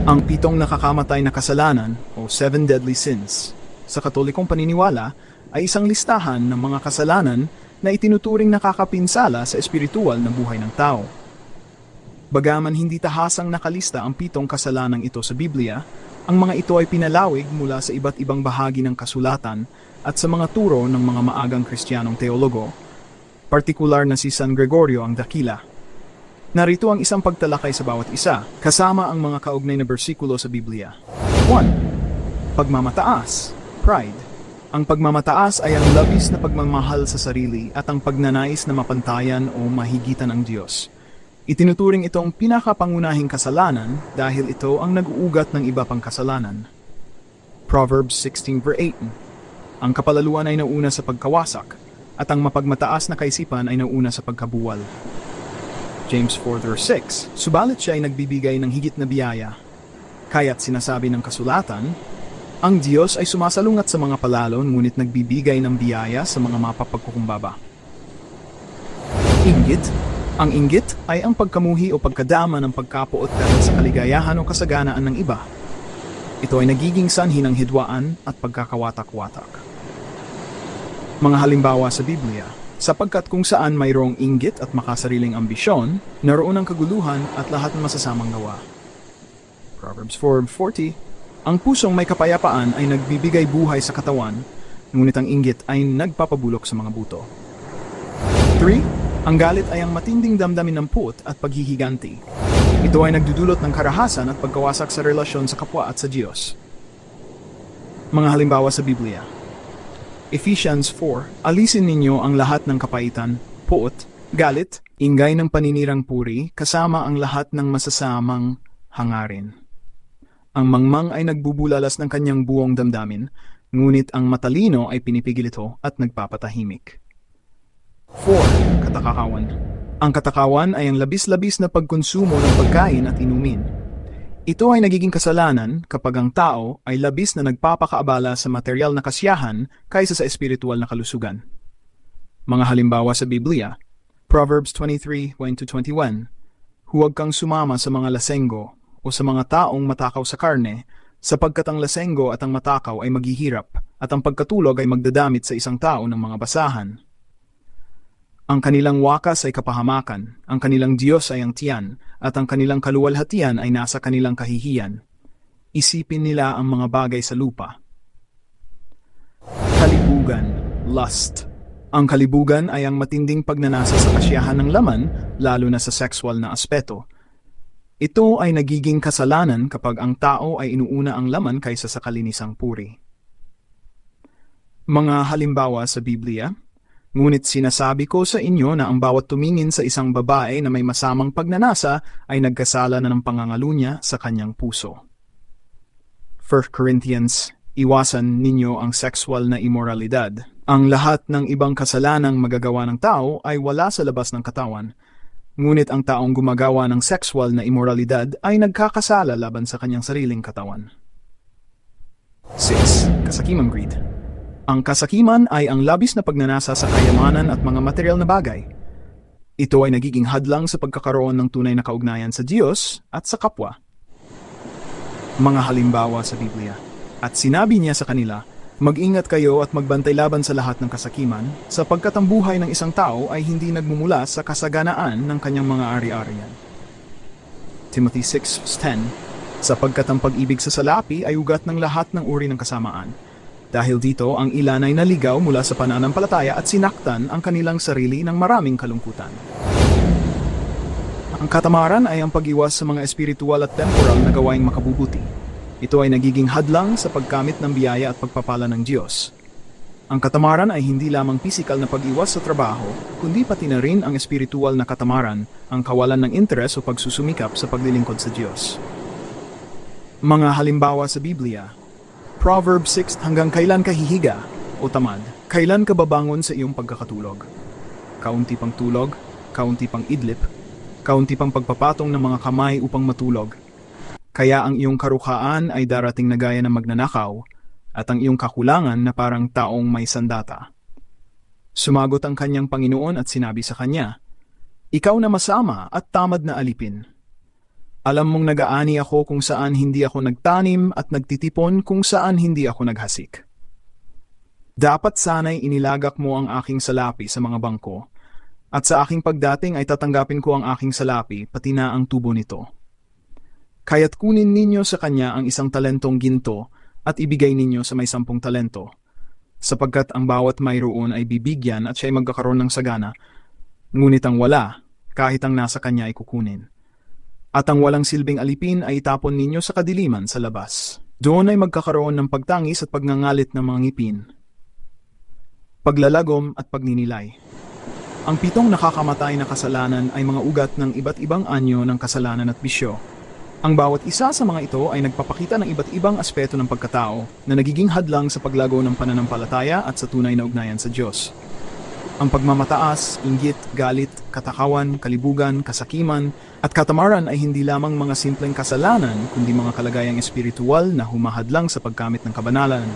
Ang 7 nakakamatay na kasalanan o 7 deadly sins sa Katolikong paniniwala ay isang listahan ng mga kasalanan na itinuturing nakakapinsala sa espiritual na buhay ng tao. Bagaman hindi tahasang nakalista ang 7 kasalanang ito sa Biblia, ang mga ito ay pinalawig mula sa iba't ibang bahagi ng kasulatan at sa mga turo ng mga maagang Kristiyanong teologo, partikular na si San Gregorio ang Dakila. Narito ang isang pagtalakay sa bawat isa, kasama ang mga kaugnay na bersikulo sa Biblia. 1. Pagmamataas, pride. Ang pagmamataas ay ang labis na pagmamahal sa sarili at ang pagnanais na mapantayan o mahigitan ang Diyos. Itinuturing itong pinakapangunahing kasalanan dahil ito ang nag-uugat ng iba pang kasalanan. Proverbs 16:8. Ang kapalaluan ay nauna sa pagkawasak, at ang mapagmataas na kaisipan ay nauna sa pagkabuwal. James 4:6. Subalit siya ay nagbibigay ng higit na biyaya. Kaya't sinasabi ng kasulatan, ang Diyos ay sumasalungat sa mga palalon ngunit nagbibigay ng biyaya sa mga mapapagkukumbaba. Inggit. Ang inggit ay ang pagkamuhi o pagkadama ng pagkapuot dahil sa kaligayahan o kasaganaan ng iba. Ito ay nagiging sanhi ng hidwaan at pagkakawatak-watak. Mga halimbawa sa Biblia, sapagkat kung saan mayroong inggit at makasariling ambisyon, naroon ang kaguluhan at lahat ng masasamang gawa. Proverbs 4:40. Ang pusong may kapayapaan ay nagbibigay buhay sa katawan, ngunit ang inggit ay nagpapabulok sa mga buto. 3. Ang galit ay ang matinding damdamin ng puot at paghihiganti. Ito ay nagdudulot ng karahasan at pagkawasak sa relasyon sa kapwa at sa Diyos. Mga halimbawa sa Biblia. Ephesians 4, alisin ninyo ang lahat ng kapaitan, puot, galit, ingay ng paninirang puri, kasama ang lahat ng masasamang hangarin. Ang mangmang ay nagbubulalas ng kanyang buong damdamin, ngunit ang matalino ay pinipigil ito at nagpapatahimik. 4. Katakawan. Ang katakawan ay ang labis-labis na pagkonsumo ng pagkain at inumin. Ito ay nagiging kasalanan kapag ang tao ay labis na nagpapakaabala sa material na kasiyahan kaysa sa espiritual na kalusugan. Mga halimbawa sa Biblia, Proverbs 23:1-21. Huwag kang sumama sa mga lasenggo o sa mga taong matakaw sa karne, sapagkat ang lasenggo at ang matakaw ay maghihirap at ang pagkatulog ay magdadamit sa isang tao ng mga basahan. Ang kanilang wakas ay kapahamakan, ang kanilang Diyos ay ang tiyan, at ang kanilang kaluwalhatian ay nasa kanilang kahihiyan. Isipin nila ang mga bagay sa lupa. Kalibugan, lust. Ang kalibugan ay ang matinding pagnanasa sa kasiyahan ng laman, lalo na sa sexual na aspeto. Ito ay nagiging kasalanan kapag ang tao ay inuuna ang laman kaysa sa kalinisang puri. Mga halimbawa sa Biblia. Ngunit sinasabi ko sa inyo na ang bawat tumingin sa isang babae na may masamang pagnanasa ay nagkasala na ng pangangalo niya sa kanyang puso. 1 Corinthians, iwasan ninyo ang sexual na immoralidad. Ang lahat ng ibang kasalanang magagawa ng tao ay wala sa labas ng katawan. Ngunit ang taong gumagawa ng sexual na immoralidad ay nagkakasala laban sa kanyang sariling katawan. 6. Kasakimang greed. Ang kasakiman ay ang labis na pagnanasa sa kayamanan at mga material na bagay. Ito ay nagiging hadlang sa pagkakaroon ng tunay na kaugnayan sa Diyos at sa kapwa. Mga halimbawa sa Biblia. At sinabi niya sa kanila, mag-ingat kayo at magbantay laban sa lahat ng kasakiman, sapagkat ang buhay ng isang tao ay hindi nagmumula sa kasaganaan ng kanyang mga ari-arian. Timothy 6:10. Sapagkat ang pag-ibig sa salapi ay ugat ng lahat ng uri ng kasamaan. Dahil dito, ang ilan ay naligaw mula sa pananampalataya at sinaktan ang kanilang sarili ng maraming kalungkutan. Ang katamaran ay ang pag-iwas sa mga espiritual at temporal na gawaing makabubuti. Ito ay nagiging hadlang sa pagkamit ng biyaya at pagpapala ng Diyos. Ang katamaran ay hindi lamang pisikal na pag-iwas sa trabaho, kundi pati na rin ang espiritual na katamaran, ang kawalan ng interes o pagsusumikap sa paglilingkod sa Diyos. Mga halimbawa sa Biblia. Proverbs 6, hanggang kailan ka hihiga o tamad? Kailan ka babangon sa iyong pagkakatulog? Kaunti pang tulog, kaunti pang idlip, kaunti pang pagpapatong ng mga kamay upang matulog. Kaya ang iyong karukaan ay darating na gaya ng magnanakaw, at ang iyong kakulangan na parang taong may sandata. Sumagot ang kanyang Panginoon at sinabi sa kanya, ikaw na masama at tamad na alipin. Alam mong nag-aani ako kung saan hindi ako nagtanim at nagtitipon kung saan hindi ako naghasik. Dapat sana'y inilagak mo ang aking salapi sa mga bangko, at sa aking pagdating ay tatanggapin ko ang aking salapi pati na ang tubo nito. Kaya't kunin ninyo sa kanya ang 1 talentong ginto at ibigay ninyo sa may 10 talento, sapagkat ang bawat mayroon ay bibigyan at siya ay magkakaroon ng sagana, ngunit ang wala, kahit ang nasa kanya ay kukunin. At ang walang silbing alipin ay itapon ninyo sa kadiliman sa labas. Doon ay magkakaroon ng pagtangis at pagngangalit ng mga ngipin, paglalagom at pagninilay. Ang 7 nakakamatay na kasalanan ay mga ugat ng iba't ibang anyo ng kasalanan at bisyo. Ang bawat isa sa mga ito ay nagpapakita ng iba't ibang aspeto ng pagkatao na nagiging hadlang sa paglago ng pananampalataya at sa tunay na ugnayan sa Diyos. Ang pagmamataas, inggit, galit, katakawan, kalibugan, kasakiman, at katamaran ay hindi lamang mga simpleng kasalanan kundi mga kalagayang espiritual na humahadlang sa pagkamit ng kabanalan.